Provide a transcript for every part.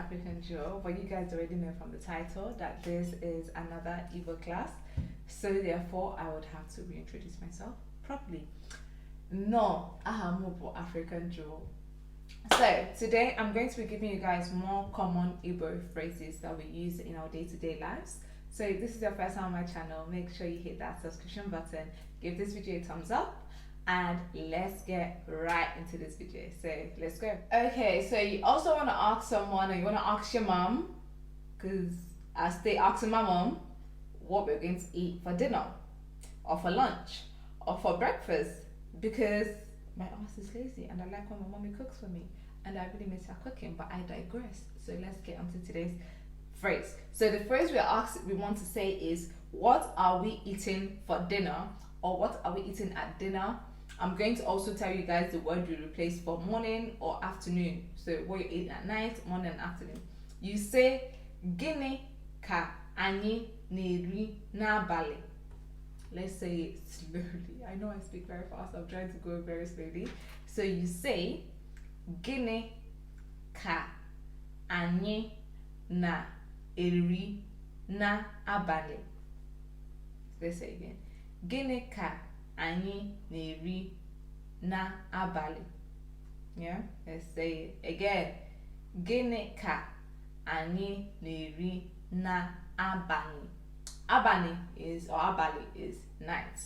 African Joe, but you guys already know from the title that this is another Igbo class. So therefore, I would have to reintroduce myself properly. No, Ahamubo African Joe. So today I'm going to be giving you guys more common Igbo phrases that we use in our day-to-day lives. So if this is your first time on my channel, make sure you hit that subscription button, give this video a thumbs up, and let's get right into this video. So let's go. Okay, so you also want to ask someone, or you want to ask your mom, because as they asking my mom what we're going to eat for dinner, or for lunch, or for breakfast, because my ass is lazy and I like when my mommy cooks for me and I really miss her cooking, but I digress. So let's get on to today's phrase. So the phrase we want to say is, what are we eating for dinner, or what are we eating at dinner? I'm going to also tell you guys the word you replace for morning or afternoon. So what you eat at night, morning and afternoon. You say gini ka anyị na-eri n'abalị. Let's say it slowly. I know I speak very fast. I'm trying to go very slowly. So you say gini ka anyị na-eri n'abalị. Let's say again. Gini ka anyị na-eri n'abalị. Yeah, let's say it again. Gini ka anyị na-eri n'abalị. Abani is, or abali is, night.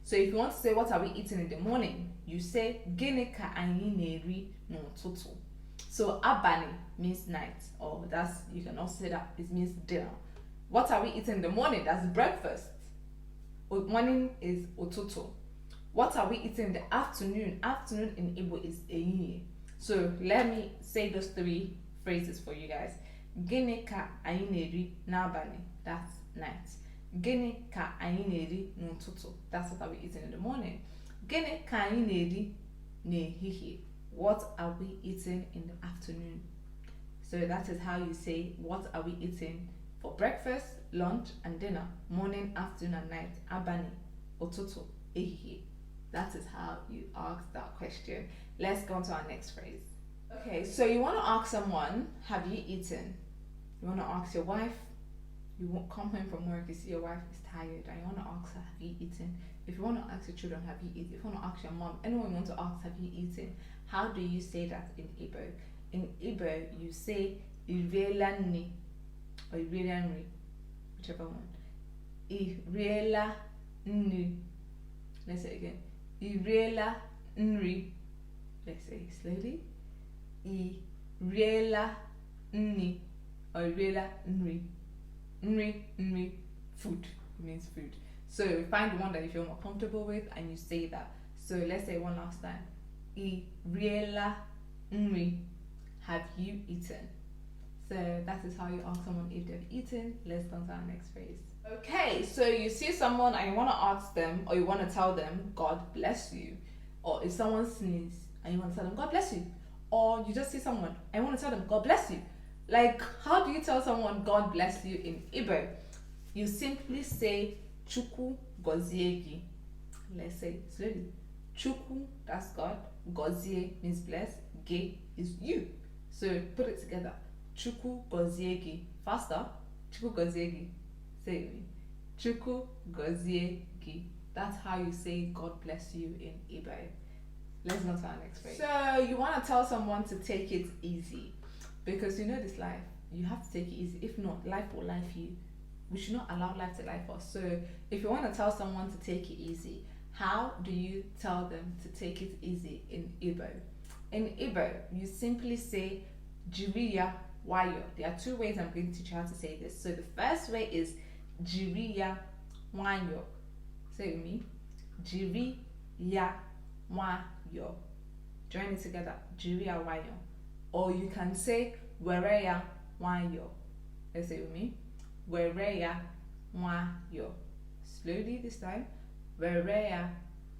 So if you want to say what are we eating in the morning, you say gini ka anyị na-eri n'ụtụtụ. So abani means night, or that's, you can also say that it means dinner. What are we eating in the morning? That's breakfast. Morning is ụtụtụ. What are we eating in the afternoon? Afternoon in Igbo is ehihie. So let me say those three phrases for you guys. Gini ka anyị na-eri n'abalị, that's night. Gini ka anyị na-eri n'ụtụtụ, that's what are we eating in the morning. Gini ka anyị na-eri n'ehihie, what are we eating in the afternoon? So that is how you say what are we eating for breakfast, lunch and dinner, morning, afternoon and night. Abani, ụtụtụ, ehihie. That is how you ask that question. Let's go on to our next phrase. Okay, so you want to ask someone, have you eaten? You want to ask your wife. You won't come home from work, you see your wife is tired, and you want to ask her, have you eaten? If you want to ask your children, have you eaten? If you want to ask your mom, anyone you want to ask, have you eaten? How do you say that in Igbo? In Igbo, you say iriela nri, or iriela nri, whichever one. Iriela nri. Let's say it again. Iriela nri. Let's say it slowly. Iriela nri, or iriela nri. Nri, food. It means food. So find the one that you feel more comfortable with and you say that. So let's say one last time. Iriela nri. Have you eaten? So that is how you ask someone if they've eaten. Let's go on to our next phrase. Okay, so you see someone and you want to ask them, or you want to tell them, God bless you. Or if someone sneezes and you want to tell them, God bless you. Or you just see someone and you want to tell them, God bless you. Like, how do you tell someone God bless you in Igbo? You simply say Chukwu gozie gi. Let's say it slowly. Chukwu, that's God. Gozie means bless. Ge is you. So put it together. Chukwu gozie gi. Faster. Chukwu gozie gi. Say it with me. Chukwu gozie gi. That's how you say God bless you in Igbo. Let's go to our next phrase. So you want to tell someone to take it easy. Because you know this life, you have to take it easy. If not, life will life you. We should not allow life to life us. So if you want to tell someone to take it easy, how do you tell them to take it easy in Igbo? In Igbo, you simply say jiriya wayo. There are two ways I'm going to teach you how to say this. So the first way is jiriya wayo. Say it with me. Jiriya wayo. Join it together. Jiriya wayo. Or you can say wereya wayo. Let's say it with me. Wereya wayo. Slowly this time. Wereya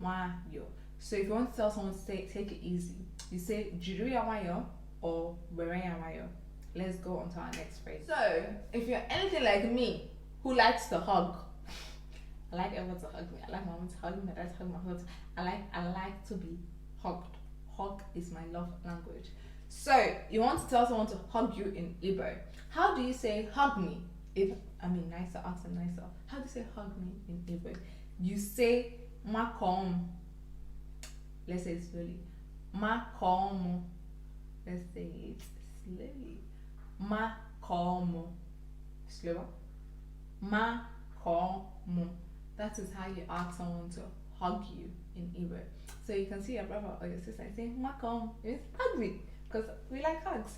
wayo. So if you want to tell someone to take it easy, you say jiriya wayo or wereya wayo. Let's go on to our next phrase. So if you're anything like me, who likes to hug, I like everyone to hug me. I like my mom to hug me, my dad to hug me, my husband. I like to be hugged. Hug is my love language. So you want to tell someone to hug you in Igbo. How do you say hug me? Nicer, ask them nicer. How do you say hug me in Igbo? You say makom. Let's say it slowly. Makom. Let's say it slowly. Makom. Slower. Makom. That is how you ask someone to hug you in Igbo. So you can see your brother or your sister saying makom is hug me, because we like hugs.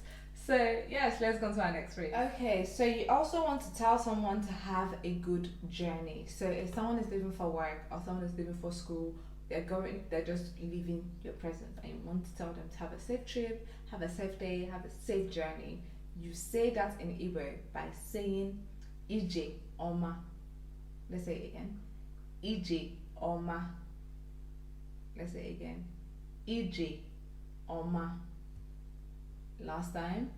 So yes, let's go to our next phrase. Okay, so you also want to tell someone to have a good journey. So if someone is leaving for work or someone is leaving for school, they're just leaving your presence, and you want to tell them to have a safe trip, have a safe day, have a safe journey. You say that in Igbo by saying Ije Oma. Let's say it again. Ije Oma. Let's say it again. Ije Oma. Last time.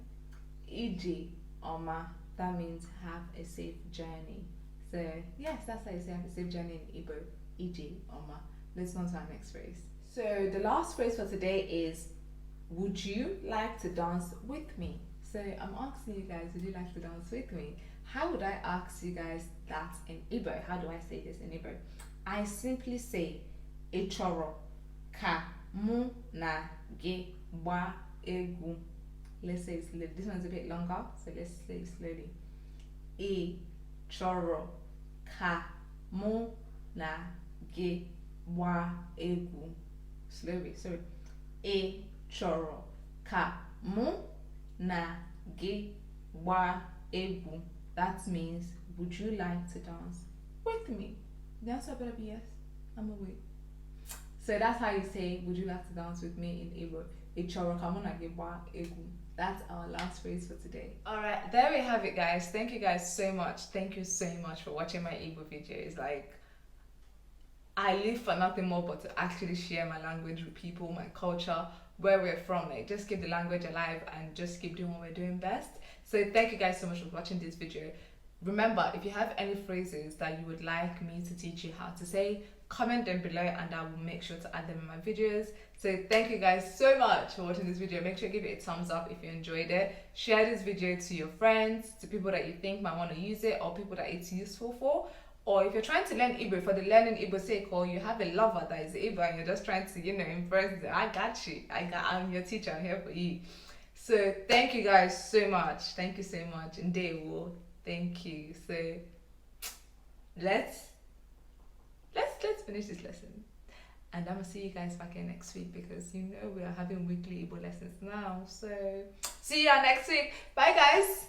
Ije Oma. That means have a safe journey. So yes, that's how you say have a safe journey in Igbo. Ije Oma. Let's go on to our next phrase. So the last phrase for today is, would you like to dance with me? So I'm asking you guys, would you like to dance with me? How would I ask you guys that in Igbo? How do I say this in Igbo? I simply say, Echoro ka mu na ge ba egu. Let's say it slowly. This one's a bit longer, so let's say it slowly. Echoro ka mu na ge ba egu. Slowly, sorry. Echoro ka mu na ge ba egu. That means, would you like to dance with me? The answer better be yes. I'm away. So that's how you say, would you like to dance with me in Igbo? Echoro ka mu na ge ba egu. That's our last phrase for today. Alright, there we have it, guys. Thank you guys so much. Thank you so much for watching my Igbo videos. Like, I live for nothing more but to actually share my language with people, my culture, where we're from. Like, just keep the language alive and just keep doing what we're doing best. So thank you guys so much for watching this video. Remember, if you have any phrases that you would like me to teach you how to say, comment them below and I will make sure to add them in my videos. So thank you guys so much for watching this video. Make sure you give it a thumbs up if you enjoyed it. Share this video to your friends, to people that you think might want to use it, or people that it's useful for. Or if you're trying to learn Igbo for the learning Igbo sake, or you have a lover that is Igbo and you're just trying to, impress them, I got you. I'm your teacher. I'm here for you. So thank you guys so much. Thank you so much. And they will. Thank you. So let's finish this lesson. And I'm gonna see you guys back here next week, because we are having weekly Igbo lessons now. So see you next week. Bye guys.